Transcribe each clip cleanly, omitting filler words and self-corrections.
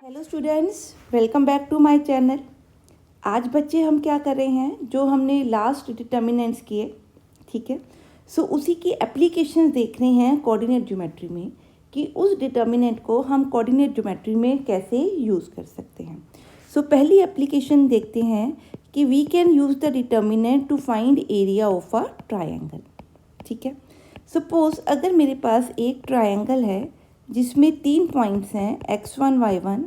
Hello students, welcome back to my channel. आज बच्चे हम क्या कर रहे हैं, जो हमने लास्ट डिटर्मिनेंट्स किए, ठीक है। सो उसी की एप्लीकेशन देख रहे हैं कोऑर्डिनेट ज्योमेट्री में कि उस डिटर्मिनेंट को हम कोऑर्डिनेट ज्योमेट्री में कैसे यूज़ कर सकते हैं। सो पहली एप्लीकेशन देखते हैं कि we can use the determinant to find area of a triangle, ठीक है। सपोज अगर मेरे पास एक ट्रायंगल है जिसमें 3 पॉइंट्स हैं x1 y1,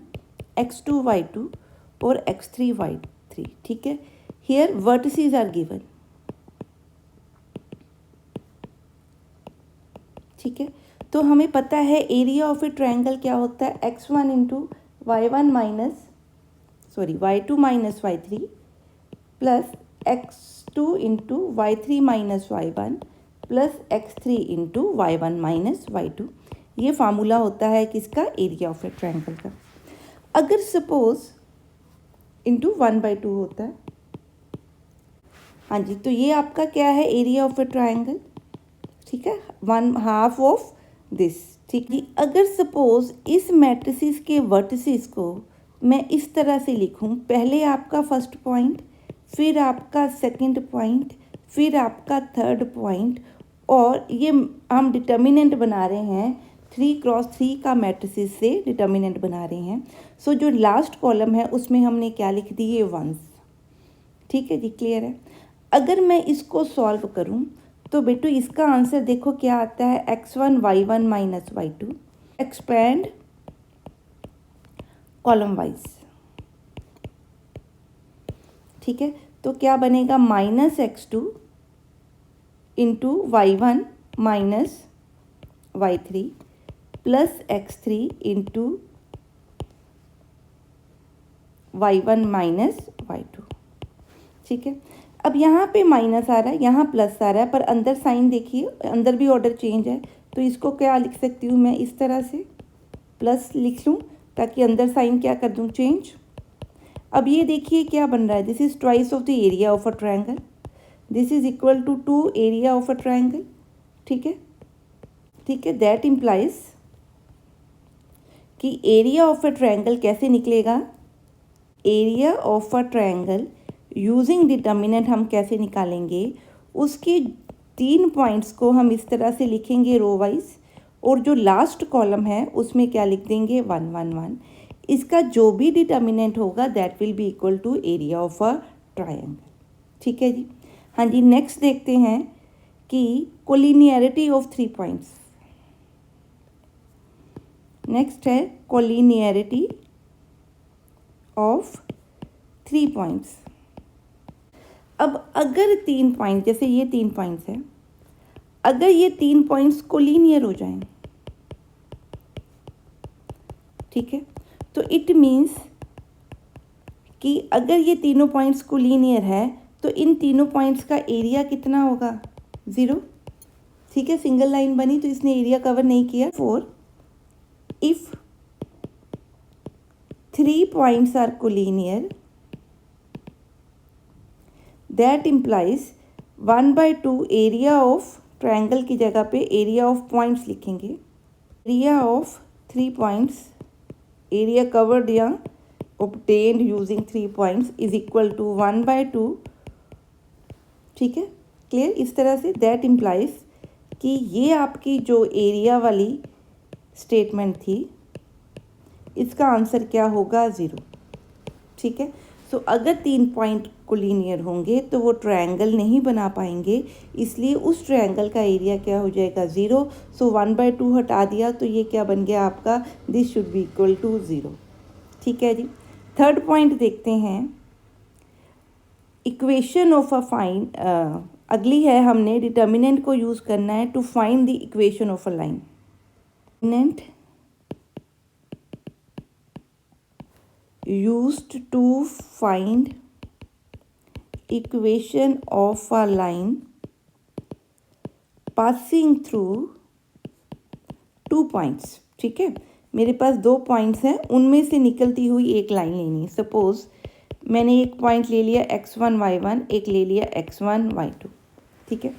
x2 y2 और x3 y3, ठीक है। हियर वर्टिसेस आर गिवन, ठीक है। तो हमें पता है एरिया ऑफ ए ट्रायंगल क्या होता है, x1 into y1 minus y2 minus y3 plus x2 into y3 minus y1 plus x3 into y1 minus y2। ये फार्मूला होता है किसका, एरिया ऑफ ए ट्रायंगल का। अगर सपोज इंटू 1/2 होता है, हाँ जी, तो ये आपका क्या है, एरिया ऑफ ए ट्रायंगल, ठीक है, 1/2 ऑफ दिस, ठीक है। अगर सपोज इस मैट्रिसेस के वर्टिसेस को मैं इस तरह से लिखूं, पहले आपका फर्स्ट पॉइंट, फिर आपका सेकंड पॉइंट, फिर आपका थर्ड पॉइंट, और ये हम डिटर्मिनेंट बना रहे हैं 3x3 का मैट्रिसेस से डिटर्मिनेंट बना रहे हैं। सो जो लास्ट कॉलम है उसमें हमने क्या लिख दिए, वंस, ठीक है जी, क्लियर है। अगर मैं इसको सॉल्व करूं तो बेटू इसका आंसर देखो क्या आता है, x1 y1 minus y2, expand column wise, ठीक है। तो क्या बनेगा, -x2 into y1 minus y3 plus x3 into y1 minus y2, ठीक है। अब यहाँ पे माइनस आ रहा है, यहाँ प्लस आ रहा है, पर अंदर साइन देखिए, अंदर भी ऑर्डर चेंज है, तो इसको क्या लिख सकती हूँ मैं, इस तरह से प्लस लिख लूँ ताकि अंदर साइन क्या कर दूँ, चेंज। अब ये देखिए क्या बन रहा है, this is twice of the area of a triangle, this is equal to 2 area of a triangle, ठीक है, ठीक है। दैट इम्प्लाइज कि एरिया ऑफ अ ट्रायंगल कैसे निकलेगा, area of a triangle using determinant हम कैसे निकालेंगे, उसके 3 पॉइंट्स को हम इस तरह से लिखेंगे रो वाइज, और जो लास्ट कॉलम है उसमें क्या लिख देंगे, 1 1 1। इसका जो भी डिटर्मिनेंट होगा that will be equal to area of a triangle, ठीक है जी। हाँ जी, नेक्स्ट देखते हैं कि कोलिनियरिटी ऑफ 3 पॉइंट्स। नेक्स्ट है कोलिनियरिटी ऑफ 3 पॉइंट्स। अब अगर 3 पॉइंट, जैसे ये 3 पॉइंट्स हैं, अगर ये 3 पॉइंट्स कोलिनियर हो जाएं, ठीक है, तो इट मीन्स कि अगर ये तीनों पॉइंट्स कोलिनियर है तो इन तीनों पॉइंट्स का एरिया कितना होगा, 0, ठीक है। सिंगल लाइन बनी तो इसने एरिया कवर नहीं किया। 4 if 3 points are collinear that implies 1/2 area of triangle की जगह पे एरिया ऑफ पॉइंट्स लिखेंगे, area of 3 points, area covered या obtained using 3 points is equal to 1/2, ठीक है, क्लियर। इस तरह से दैट इम्प्लाइज कि ये आपकी जो एरिया वाली स्टेटमेंट थी, इसका आंसर क्या होगा, 0, ठीक है। सो अगर 3 पॉइंट कोलिनियर होंगे तो वो ट्रायंगल नहीं बना पाएंगे, इसलिए उस ट्रायंगल का एरिया क्या हो जाएगा, 0। सो 1/2 हटा दिया तो ये क्या बन गया आपका, this should be equal to 0, ठीक है जी। थर्ड पॉइंट देखते हैं, इक्वेशन ऑफ अ फाइन, अगली है, हमने डिटर्मिनेंट को यूज़ करना है to find the equation of a line. Determinant used to find equation of a line passing through 2 points, ठीक है। मेरे पास 2 पॉइंट्स हैं, उनमें से निकलती हुई एक लाइन लेनी है। सपोज मैंने एक पॉइंट ले लिया x1 y1, एक ले लिया x1 y2, ठीक है।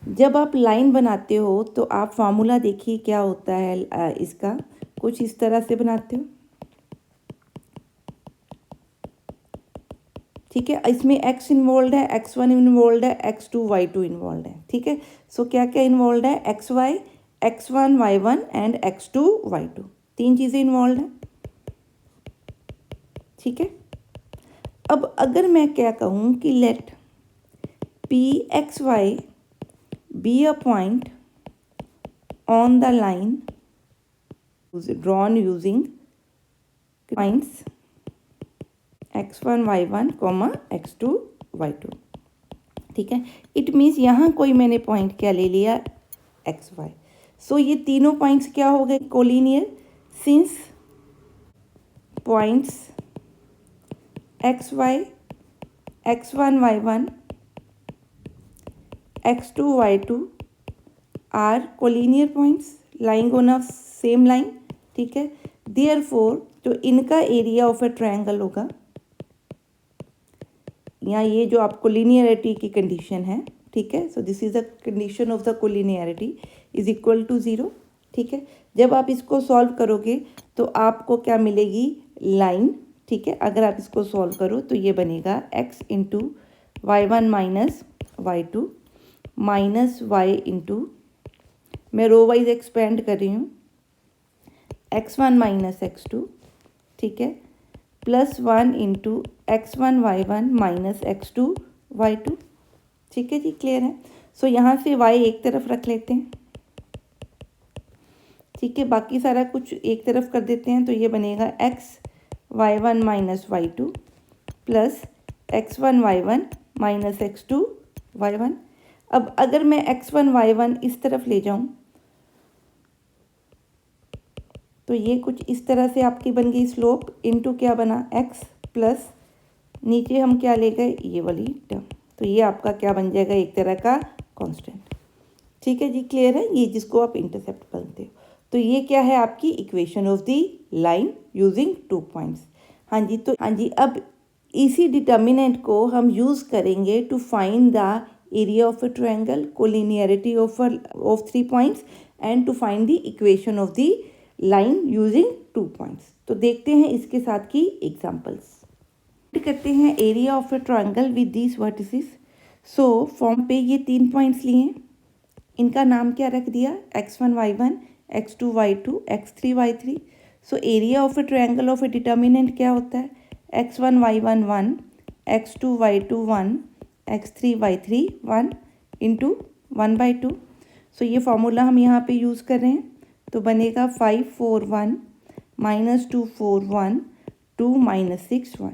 जब आप लाइन बनाते हो तो आप फार्मूला देखिए क्या होता है, इसका कुछ इस तरह से बनाते हो, ठीक है, इसमें x इन्वॉल्व है, x1 इन्वॉल्व है, x2 y2 इन्वॉल्व है। ठीक है, सो क्या क्या इन्वॉल्व है, xy, x1 y1 and x2 y2, तीन चीज़ें इन्वॉल्व हैं। ठीक है, अब अगर मैं क्या कहूँ कि let P X Y be a point on the line drawn using points x1 y1 x2 y2। ठीक है, इट मीन्स यहाँ कोई मैंने पॉइंट क्या ले लिया, एक्स वाई। सो ये तीनों पॉइंट्स क्या हो गए, collinear, since points x y, x1 y1 x2 y2 are collinear points lying on a same line. ठीक है, देयरफॉर जो इनका एरिया ऑफ अ ट्रायंगल होगा, यहाँ ये जो आपको लिनियरिटी की कंडीशन है, ठीक है, so this is the condition of the collinearity is equal to 0। ठीक है, जब आप इसको सॉल्व करोगे तो आपको क्या मिलेगी, लाइन। ठीक है, अगर आप इसको सॉल्व करो तो ये बनेगा x into y1 minus y2 minus y into, मैं रो वाइज एक्सपेंड कर रही हूँ, x1 माइनस x2। ठीक है, +1 into x1 y1 minus x2 y2। ठीक है जी, क्लियर है। सो यहाँ से y एक तरफ रख लेते हैं। ठीक है, बाकी सारा कुछ एक तरफ कर देते हैं, तो ये बनेगा x y1 minus y2 plus x1 y1 minus x2 y1। अब अगर मैं x1 y1 इस तरफ ले जाऊँ तो ये कुछ इस तरह से आपकी बन गई स्लोप, इनटू क्या बना, x प्लस नीचे हम क्या ले गए, ये वाली टर्म, तो ये आपका क्या बन जाएगा, एक तरह का कांस्टेंट। ठीक है जी, क्लियर है, ये जिसको आप इंटरसेप्ट बोलते हो। तो ये क्या है आपकी equation of the line using 2 points. हाँ जी, तो हाँ जी, अब इसी डिटर्मिनेंट को हम यूज़ करेंगे to find the area of a triangle, collinearity of 3 points and to find the equation of the line using 2 points. तो देखते हैं इसके साथ की एग्जांपल्स। करते हैं area of a triangle with these vertices. So form पे ये 3 पॉइंट्स लिए हैं, इनका नाम क्या रख दिया, x1 y1 x2 y2 x3 y3। So area of a triangle of a determinant क्या होता है, x1 y1 1 x2 y2 1 x3 y3 1 into 1/2। सो ये फॉर्मूला हम यहाँ पे यूज़ कर रहे हैं, तो बनेगा 5 4 1 माइनस 2 4 1 2 माइनस 6 1।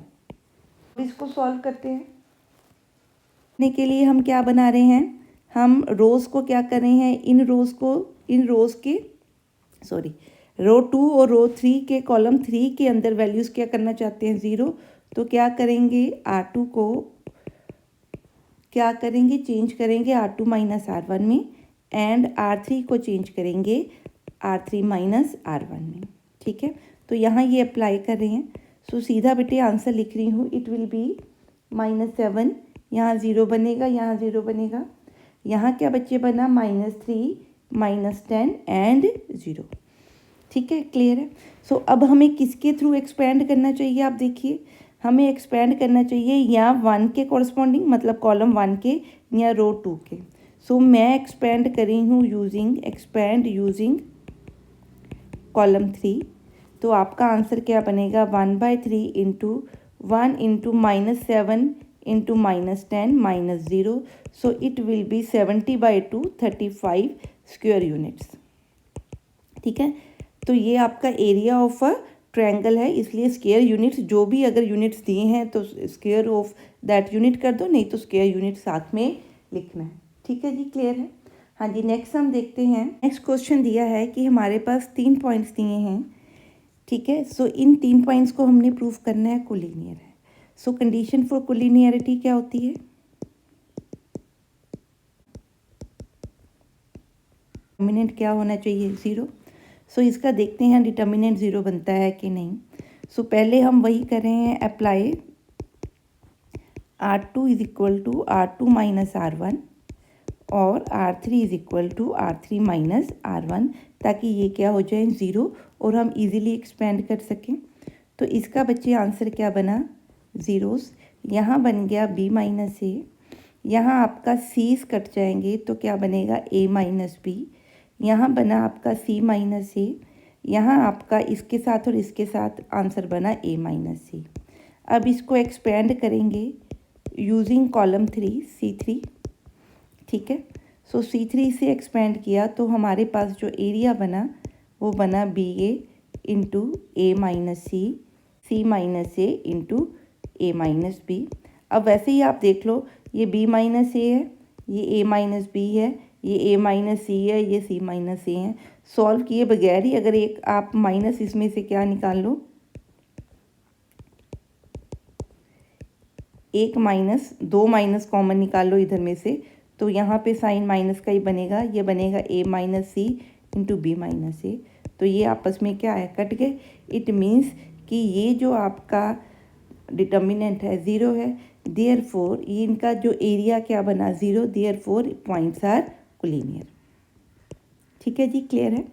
इसको सॉल्व करते हैं। करने के लिए हम क्या बना रहे हैं, हम रोज़ को क्या कर रहे हैं, इन रोज़ के रो 2 और रो 3 के कॉलम 3 के अंदर वैल्यूज़ क्या करना चाहते हैं, 0। तो क्या करेंगे, R2 को क्या करेंगे, चेंज करेंगे R2 माइनस R1 में, एंड R3 को चेंज करेंगे R3 माइनस R1 में। ठीक है, तो यहाँ ये अप्लाई कर रहे हैं। सो सीधा बेटे आंसर लिख रही हूँ, इट विल बी -7, यहाँ 0 बनेगा, यहाँ 0 बनेगा, यहाँ क्या बच्चे बना, -3 -10 एंड 0। ठीक है, क्लियर है। सो अब हमें किसके थ्रू एक्सपेंड करना चाहिए, आप देखिए, हमें एक्सपेंड करना चाहिए या 1 के कॉरस्पॉन्डिंग, मतलब कॉलम 1 के या रो 2 के। सो मैं एक्सपेंड कर रही हूँ यूजिंग कॉलम 3। तो आपका आंसर क्या बनेगा, 1/3 into 1 into -7 into -10 -0। So it will be 70/2 35 square units. ठीक है, तो ये आपका एरिया ऑफ अ ट्रायंगल है, इसलिए स्क्वायर यूनिट्स जो भी अगर यूनिट्स दिए हैं तो स्क्वायर ऑफ दैट यूनिट कर दो, नहीं तो स्क्वायर यूनिट साथ में लिखना है। ठीक है जी, क्लियर है। हाँ जी, नेक्स्ट हम देखते हैं। नेक्स्ट क्वेश्चन दिया है कि हमारे पास 3 पॉइंट्स दिए हैं। ठीक है, सो इन 3 पॉइंट्स को हमने प्रूव करना है कोलिनियर है। सो कंडीशन फॉर कोलिनियरिटी क्या होती है, डिटर्मिनेंट क्या होना चाहिए, 0। सो इसका देखते हैं डिटर्मिनेंट 0 बनता है कि नहीं। सो पहले हम वही कर रहे हैं, apply R2 is equal to R2 minus R1 और R3 is equal to R3 minus R1, ताकि ये क्या हो जाए, 0 और हम इजीली एक्सपेंड कर सकें। तो इसका बच्चे आंसर क्या बना, 0s। यहाँ बन गया b माइनस ए, यहाँ आपका c's कट जाएंगे तो क्या बनेगा a माइनस बी, यहाँ बना आपका c माइनस ए, यहाँ आपका इसके साथ और इसके साथ आंसर बना a माइनस सी। अब इसको एक्सपेंड करेंगे यूजिंग कॉलम 3 C3, ठीक है। सो C3 से एक्सपेंड किया तो हमारे पास जो एरिया बना वो बना B A into A minus C minus A into A minus B. अब वैसे ही आप देख लो, ये b माइनस ए है, ये a माइनस बी है, ये a माइनस सी है, ये c माइनस ए है। सॉल्व किए बगैर ही अगर एक आप माइनस इसमें से क्या निकाल लो, एक माइनस, दो माइनस कॉमन निकाल लो इधर में से, तो यहाँ पे साइन माइनस का ही बनेगा, ये बनेगा a minus C into B minus A. तो ये आपस में क्या है, कट गए। इट मीन्स कि ये जो आपका डिटर्मिनेंट है ज़ीरो है, देयरफॉर ये इनका जो एरिया क्या बना zero, therefore points are collinear. ठीक है जी, क्लियर है।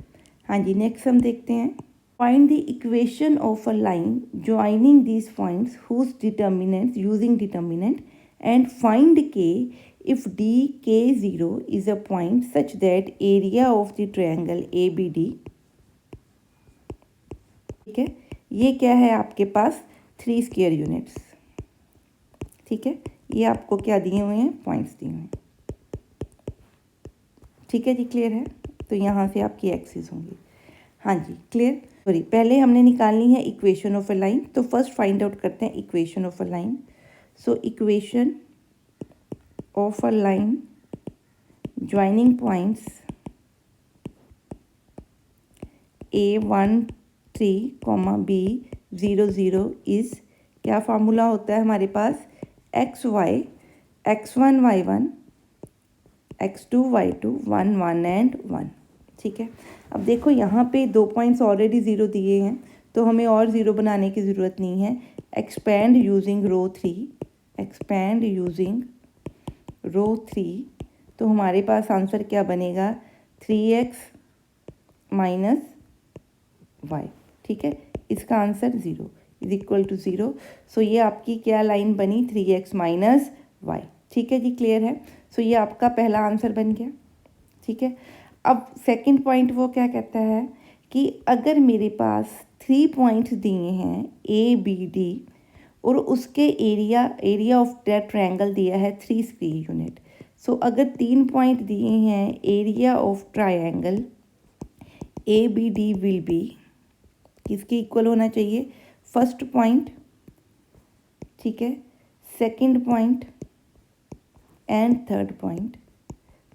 हाँ जी, नेक्स्ट हम देखते हैं। Find the equation of a line joining these points whose determinant using determinant and find k if D k zero is a point such that area of the triangle A B D. ठीक है, ये क्या है आपके पास 3 square units. ठीक है, ये आपको क्या दिए हुए हैं, पॉइंट्स दिए हुए हैं। ठीक है जी, क्लियर है। तो यहाँ से आपकी एक्सिस होंगी। हाँ जी, क्लियर। सॉरी, पहले हमने निकालनी है इक्वेशन ऑफ अ लाइन, तो फर्स्ट फाइंड आउट करते हैं equation of a line. So equation of a line joining points A13, B00 is, क्या फार्मूला होता है हमारे पास, XY, X1 Y1, X2 Y2, 1 1 and 1। ठीक है, अब देखो यहाँ पे 2 पॉइंट्स ऑलरेडी ज़ीरो दिए हैं, तो हमें और ज़ीरो बनाने की ज़रूरत नहीं है। एक्सपेंड यूजिंग रो 3, एक्सपेंड यूजिंग रो 3, तो हमारे पास आंसर क्या बनेगा, 3x माइनस वाई। ठीक है, इसका आंसर 0 इज इक्वल टू 0। सो ये आपकी क्या लाइन बनी, 3x माइनस वाई। ठीक है जी, क्लियर है। सो ये आपका पहला आंसर बन गया। ठीक है, अब सेकंड पॉइंट वो क्या कहता है कि अगर मेरे पास 3 पॉइंट्स दिए हैं ए बी डी और उसके एरिया ऑफ दैट ट्रायंगल दिया है 3 स्क्वायर यूनिट। सो अगर 3 पॉइंट दिए हैं area of triangle A B D will be, किसके इक्वल होना चाहिए, फर्स्ट पॉइंट, ठीक है, second point and third point.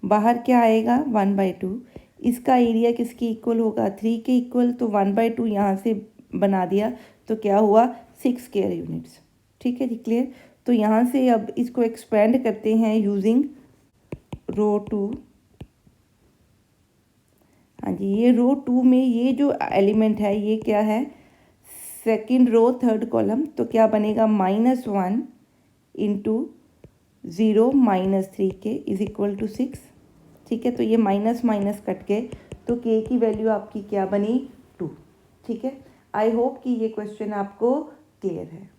बाहर क्या आएगा, 1/2। इसका एरिया किसके इक्वल होगा, 3 के इक्वल, तो 1/2 यहाँ से बना दिया तो क्या हुआ, 6 स्क्वायर यूनिट्स। ठीक है जी, क्लियर। तो यहाँ से अब इसको एक्सपेंड करते हैं यूजिंग रो 2। हाँ जी, ये रो 2 में ये जो एलिमेंट है ये क्या है, सेकंड रो थर्ड कॉलम, तो क्या बनेगा, -1 इंटू 0 -3 के इज इक्वल टू 6। ठीक है, तो ये माइनस माइनस कट के, तो के की वैल्यू आपकी क्या बनी, 2। ठीक है, आई होप कि ये क्वेश्चन आपको क्लियर है।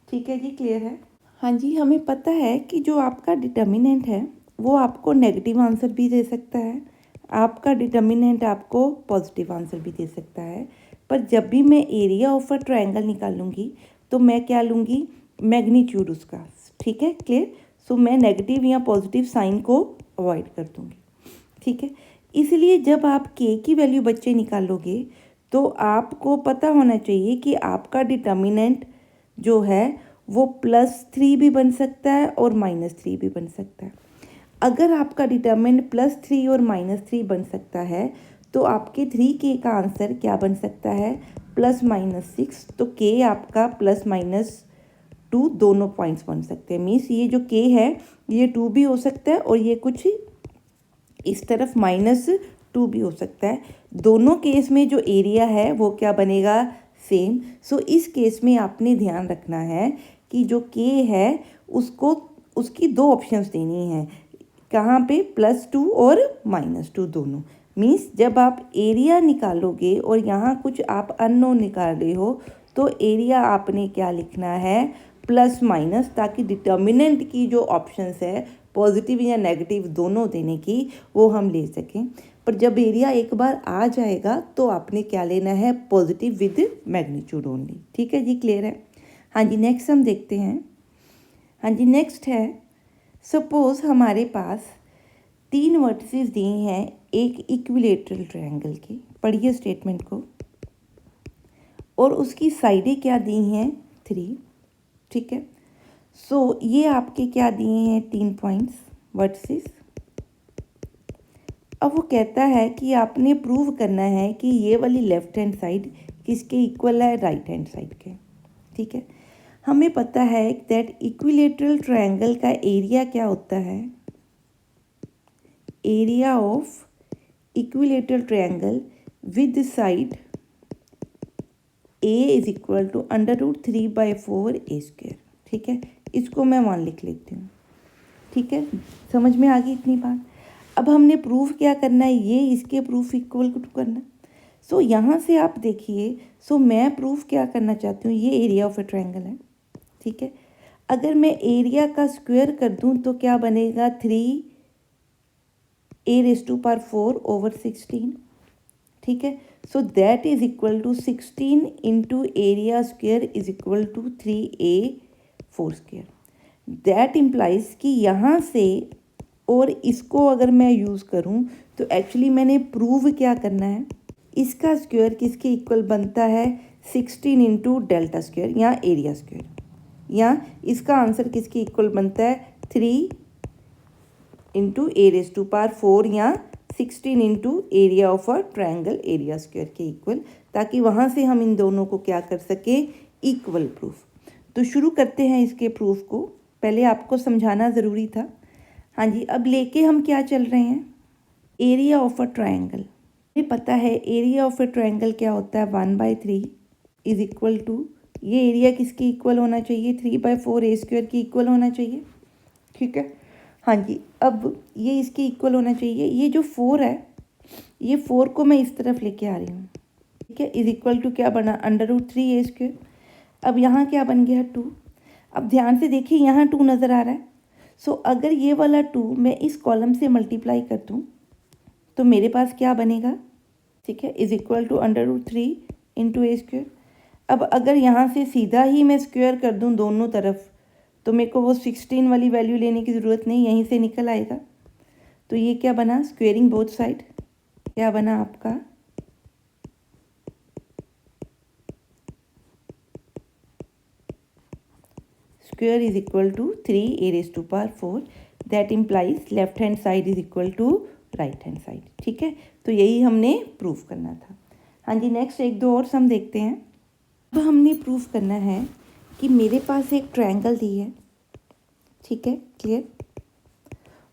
ठीक है जी, क्लियर है। हाँ जी, हमें पता है कि जो आपका डिटर्मिनेंट है वो आपको नेगेटिव आंसर भी दे सकता है, आपका डिटर्मिनेंट आपको पॉजिटिव आंसर भी दे सकता है। पर जब भी मैं एरिया ऑफ अ ट्रायंगल निकालूंगी तो मैं क्या लूँगी, मैग्नीट्यूड उसका। ठीक है, क्लियर। सो मैं नेगेटिव या पॉजिटिव साइन को अवॉइड कर दूँगी। ठीक है, इसलिए जब आप के की वैल्यू बच्चे निकालोगे तो आपको पता होना चाहिए कि आपका डिटर्मिनेंट जो है वो +3 भी बन सकता है और -3 भी बन सकता है। अगर आपका डिटर्मिनेंट +3 और -3 बन सकता है तो आपके 3k का आंसर क्या बन सकता है, +-6। तो k आपका +-2 दोनों पॉइंट्स बन सकते हैं। मीन्स ये जो k है ये 2 भी हो सकता है और ये कुछ इस तरफ -2 भी हो सकता है। दोनों केस में जो एरिया है वो क्या बनेगा, सेम। सो इस केस में आपने ध्यान रखना है कि जो k है उसको उसकी 2 ऑप्शंस देनी है, कहाँ पे, +2 और -2 दोनों। मीन्स जब आप एरिया निकालोगे और यहाँ कुछ आप अननोन निकाल रहे हो तो एरिया आपने क्या लिखना है, प्लस माइनस, ताकि डिटर्मिनेंट की जो ऑप्शंस है पॉजिटिव या नेगेटिव दोनों देने की वो हम ले सकें। पर जब एरिया एक बार आ जाएगा तो आपने क्या लेना है, पॉजिटिव विद मैग्नीट्यूड ओनली। ठीक है जी, क्लियर है। हाँ जी, नेक्स्ट हम देखते हैं। हाँ जी, नेक्स्ट है, सपोज हमारे पास 3 वर्टिसेस दिए हैं एक इक्विलेटरल ट्रायंगल के, पढ़िए स्टेटमेंट को, और उसकी साइडें क्या दी हैं 3। ठीक है, सो ये आपके क्या दिए हैं 3 पॉइंट्स वर्टिसेस। अब वो कहता है कि आपने प्रूव करना है कि ये वाली लेफ्ट हैंड साइड किसके इक्वल है, राइट हैंड साइड के। ठीक है, हमें पता है दैट इक्विलेटरल ट्रायंगल का एरिया क्या होता है, area of equilateral triangle with side a is equal to √3/4 a²। ठीक है, इसको मैं 1 लिख लेती हूँ। ठीक है, समझ में आ गई इतनी बात। अब हमने प्रूफ क्या करना है, ये इसके प्रूफ इक्वल टू करना। सो यहाँ से आप देखिए, सो मैं प्रूफ क्या करना चाहती हूँ, ये एरिया ऑफ ए ट्रायंगल है। ठीक है, अगर मैं एरिया का स्क्वायर कर दूँ तो क्या बनेगा, 3a⁴/16। ठीक है, so that is equal to 16 into area square is equal to 3a⁴²। That implies कि यहाँ से और इसको अगर मैं यूज़ करूँ तो एक्चुअली मैंने प्रूव क्या करना है, इसका स्क्वायर किसके इक्वल बनता है, 16 इंटू डेल्टा स्क्वायर या एरिया स्क्वायर, या इसका आंसर किसके इक्वल बनता है, 3 इंटू a⁴ या 16 into area of a triangle area square के इक्वल, ताकि वहाँ से हम इन दोनों को क्या कर सकें, इक्वल प्रूफ। तो शुरू करते हैं इसके प्रूफ को, पहले आपको समझाना ज़रूरी था। हाँ जी, अब लेके हम क्या चल रहे हैं, एरिया ऑफ अ ट्रायंगल। ये पता है एरिया ऑफ अ ट्रायंगल क्या होता है, 1/3 इज इक्वल टू, ये एरिया किसकी इक्वल होना चाहिए, 3/4 a² की इक्वल होना चाहिए। ठीक है, हाँ जी, अब ये इसके इक्वल होना चाहिए। ये जो 4 है, ये 4 को मैं इस तरफ लेके आ रही हूँ। ठीक है, इज इक्वल टू क्या बना, √3 a²। अब यहाँ क्या बन गया, 2। अब ध्यान से देखिए, यहाँ 2 नज़र आ रहा है। सो अगर ये वाला 2 मैं इस कॉलम से मल्टीप्लाई कर दूँ तो मेरे पास क्या बनेगा, ठीक है, is equal to √3 into a²। अब अगर यहाँ से सीधा ही मैं स्क्वायर कर दूँ दोनों तरफ तो मेरे को वो 16 वाली वैल्यू लेने की ज़रूरत नहीं, यहीं से निकल आएगा। तो ये क्या बना, स्क्वेयरिंग बोथ साइड, क्या बना आपका, square is equal to 3a⁴। That implies left hand side is equal to right hand side. ठीक है, तो यही हमने प्रूफ करना था। हाँ जी, नेक्स्ट एक दो और सम देखते हैं। अब हमने प्रूफ करना है कि मेरे पास एक ट्रायंगल दी है, ठीक है, क्लियर,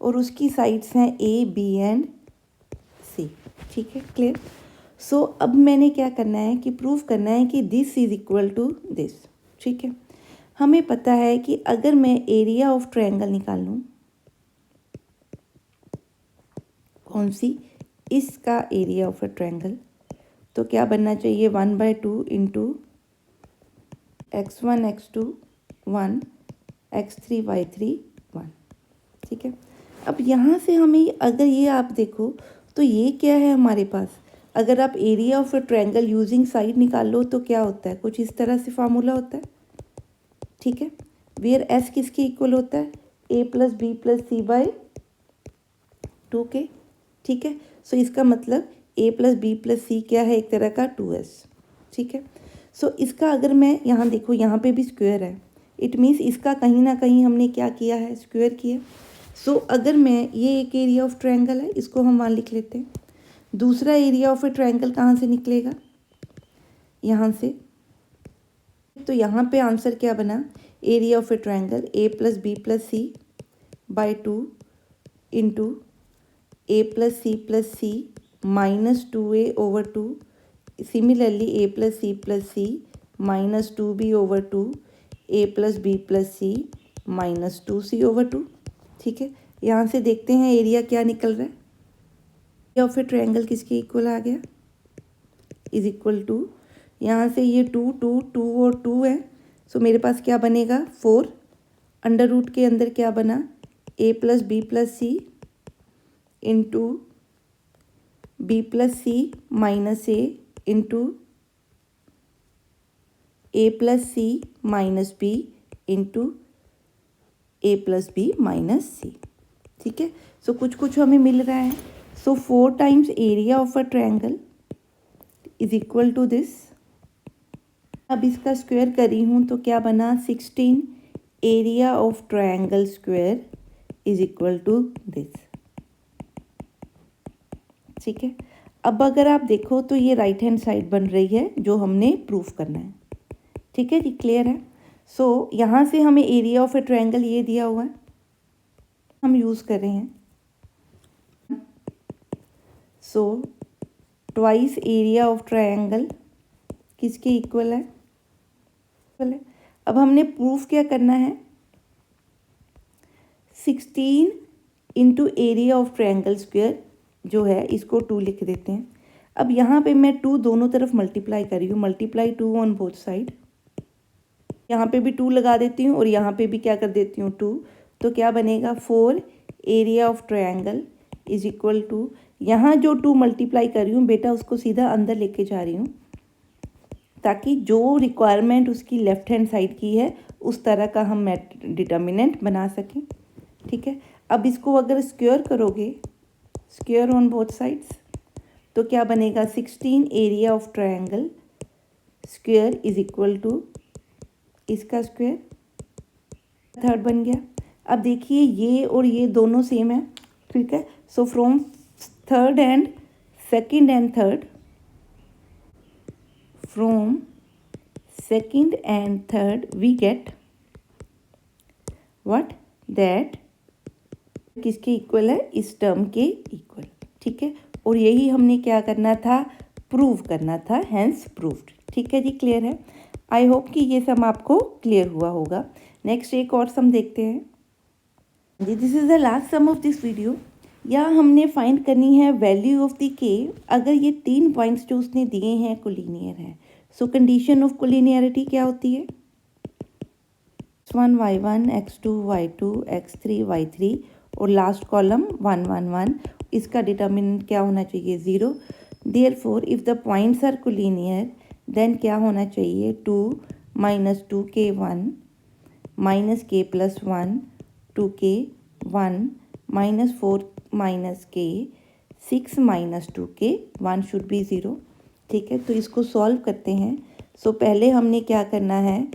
और उसकी साइड्स हैं ए, बी एंड सी। ठीक है, क्लियर। सो अब मैंने क्या करना है कि प्रूफ करना है कि this is equal to this. ठीक है, हमें पता है कि अगर मैं एरिया ऑफ ट्रायंगल निकाल लूँ, कौन सी, इसका एरिया ऑफ अ ट्रायंगल, तो क्या बनना चाहिए, 1/2 into x1 x2 1 x3 y3 1। ठीक है, अब यहाँ से हमें अगर ये आप देखो तो ये क्या है हमारे पास, अगर आप area of a triangle using side निकाल लो तो क्या होता है, कुछ इस तरह से फार्मूला होता है। ठीक है, वेयर एस किसके इक्वल होता है, a+b+c/2k। ठीक है, सो इसका मतलब a+b+c क्या है, एक तरह का 2s। ठीक है, सो इसका अगर मैं यहाँ देखो, यहाँ पे भी स्क्वायर है, इट मीन्स इसका कहीं ना कहीं हमने क्या किया है, स्क्वायर किया। सो अगर मैं, ये एक एरिया ऑफ ट्रायंगल है, इसको हम वहाँ लिख लेते हैं। दूसरा एरिया ऑफ ए ट्रायंगल कहाँ से निकलेगा, यहाँ से। तो यहाँ पे आंसर क्या बना, area of A triangle a+b+c/2 into a+c+c -2a/2। Similarly a+c+c -2b/2 a+b+c -2c/2। ठीक है, यहाँ से देखते हैं एरिया क्या निकल रहा है, एरिया ऑफ ए ट्रायंगल किसके इक्वल आ गया, इज इक्वल टू, यहाँ से ये 2 2 2 और 2 है, सो मेरे पास क्या बनेगा 4 अंडर रूट के अंदर क्या बना a plus B plus C into B plus C minus A into A plus C minus B into A plus B minus C. ठीक है, सो कुछ कुछ हमें मिल रहा है। So 4 times area of a triangle is equal to this. अब इसका स्क्वायर करी हूँ तो क्या बना 16 area of triangle square is equal to this. ठीक है, अब अगर आप देखो तो ये राइट हैंड साइड बन रही है जो हमने प्रूफ करना है। ठीक है जी, क्लियर है। सो यहाँ से हमें एरिया ऑफ ए ट्रायंगल ये दिया हुआ है, हम यूज़ कर रहे हैं। So twice area of triangle किसके इक्वल है? अब हमने प्रूफ क्या करना है 16 into area of triangle square जो है इसको 2 लिख देते हैं। अब यहाँ पे मैं 2 दोनों तरफ मल्टीप्लाई कर रही हूँ, मल्टीप्लाई 2 ऑन बोथ साइड। यहाँ पे भी 2 लगा देती हूँ और यहाँ पे भी क्या कर देती हूँ 2। तो क्या बनेगा 4 area of triangle is equal to, यहाँ जो 2 मल्टीप्लाई कर रही हूँ बेटा उसको सीधा अंदर लेके जा रही हूँ ताकि जो रिक्वायरमेंट उसकी लेफ्ट हैंड साइड की है उस तरह का हम डिटर्मिनेंट बना सकें। ठीक है, अब इसको अगर स्क्वायर करोगे, स्क्वायर ऑन बोथ साइड्स, तो क्या बनेगा 16 area of triangle square is equal to इसका स्क्वायर, थर्ड बन गया। अब देखिए ये और ये दोनों सेम है। ठीक है, so from third and second and third, from second and third we get what that किसके इक्वल है? इस टर्म के इक्वल। ठीक है, और यही हमने क्या करना था? प्रूव करना था, हैंस प्रूव्ड। ठीक है जी, क्लियर है। आई होप कि ये सम आपको क्लियर हुआ होगा। नेक्स्ट एक और सम देखते हैं जी। This is the last sum of this video. यहाँ हमने फाइंड करनी है वैल्यू ऑफ द के अगर ये 3 पॉइंट्स जो उसने दिए हैं कोलिनियर है। सो कंडीशन ऑफ कोलिनियरिटी क्या होती है? x1 y1 x2 y2 x3 y3 और लास्ट कॉलम 1 1 1। इसका डिटर्मिनेंट क्या होना चाहिए? 0। Therefore if the points are collinear then क्या होना चाहिए? 2 minus 2k 1 minus k plus 1 2k 1 minus 4 minus k 6 minus 2k 1 should be 0। ठीक है, तो इसको सॉल्व करते हैं। सो पहले हमने क्या करना है?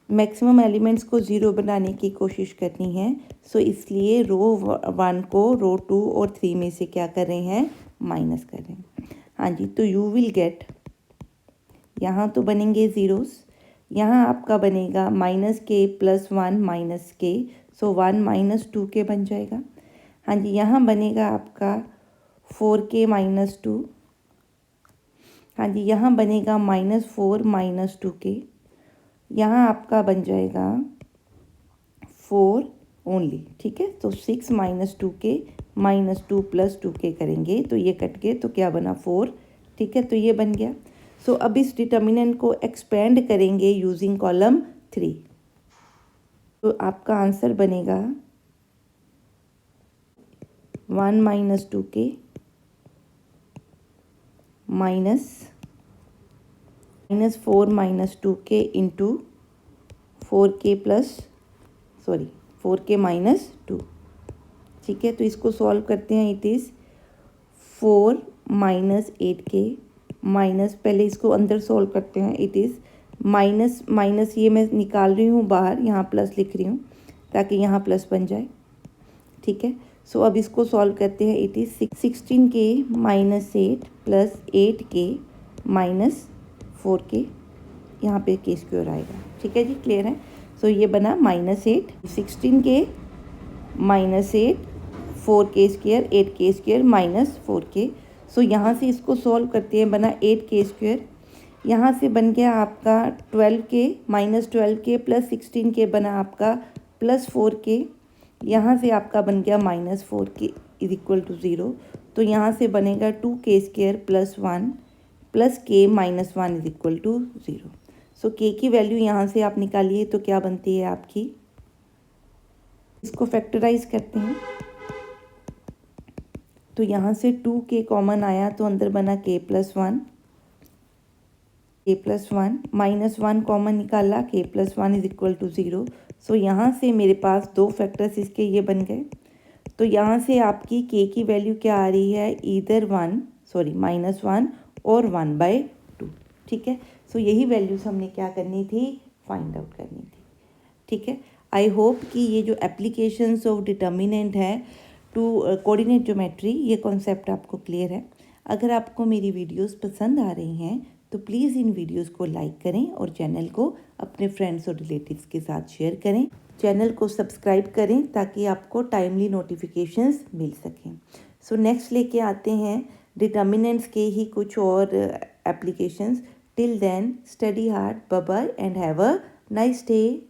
मैक्सिमम एलिमेंट्स को 0 बनाने की कोशिश करनी है। सो इसलिए रो 1 को रो 2 और 3 में से क्या कर रहे हैं? माइनस कर रहे हैं। हाँ जी, तो यू विल गेट, यहाँ तो बनेंगे ज़ीरोस, यहाँ आपका बनेगा माइनस के प्लस 1 माइनस के, सो 1 माइनस 2k बन जाएगा। हाँ जी, यहाँ बनेगा आपका 4k माइनस 2। हाँ जी, यहाँ बनेगा -4 माइनस 2k। यहाँ आपका बन जाएगा 4 ओनली। ठीक है, तो 6 minus 2k minus 2 plus 2k करेंगे तो ये कट के तो क्या बना 4। ठीक है, तो ये बन गया। सो अब इस डिटर्मिनेंट को एक्सपेंड करेंगे यूजिंग कॉलम 3, तो आपका आंसर बनेगा 1 minus 2k minus 4 minus 2k into 4k plus 4k minus 2। ठीक है, तो इसको सॉल्व करते हैं। It is 4 minus 8k minus, पहले इसको अंदर सॉल्व करते हैं। इट इज़ माइनस माइनस ये मैं निकाल रही हूँ बाहर, यहाँ प्लस लिख रही हूँ ताकि यहाँ प्लस बन जाए। ठीक है, सो अब इसको सॉल्व करते हैं। It is 16k minus 8 plus 8k minus 4k, यहाँ पे k स्क्वायर आएगा। ठीक है जी, क्लियर है। सो ये बना -8 16k minus 8 4k square 8k square minus 4k। सो यहाँ से इसको सॉल्व करते हैं, बना 8k स्क्वायर। यहाँ से बन गया आपका 12k minus 12k plus 16k बना आपका प्लस 4k। यहाँ से आपका बन गया -4k इज इक्वल टू 0। तो यहाँ से बनेगा 2k square plus 1 plus k minus 1 is equal to 0। So k की वैल्यू यहाँ से आप निकालिए तो क्या बनती है आपकी, इसको फैक्टराइज करते हैं तो यहाँ से 2k कॉमन आया तो अंदर बना k + 1, -1 कॉमन निकाला, k + 1 = 0। सो यहाँ से मेरे पास दो फैक्टर्स इसके ये बन गए। तो यहाँ से आपकी k की वैल्यू क्या आ रही है, ईदर -1 और 1/2। ठीक है, सो यही वैल्यूज़ हमने क्या करनी थी, फाइंड आउट करनी थी। ठीक है, आई होप कि ये जो एप्लीकेशंस ऑफ डिटर्मिनेंट है टू कोऑर्डिनेट ज्योमेट्री, ये कॉन्सेप्ट आपको क्लियर है। अगर आपको मेरी वीडियोस पसंद आ रही हैं तो प्लीज़ इन वीडियोस को लाइक करें और चैनल को अपने फ्रेंड्स और रिलेटिव्स के साथ शेयर करें। चैनल को सब्सक्राइब करें ताकि आपको टाइमली नोटिफिकेशंस मिल सकें। सो नेक्स्ट लेके आते हैं डिटर्मिनेंट्स के ही कुछ और applications. Till then study hard, bye bye and have a nice day.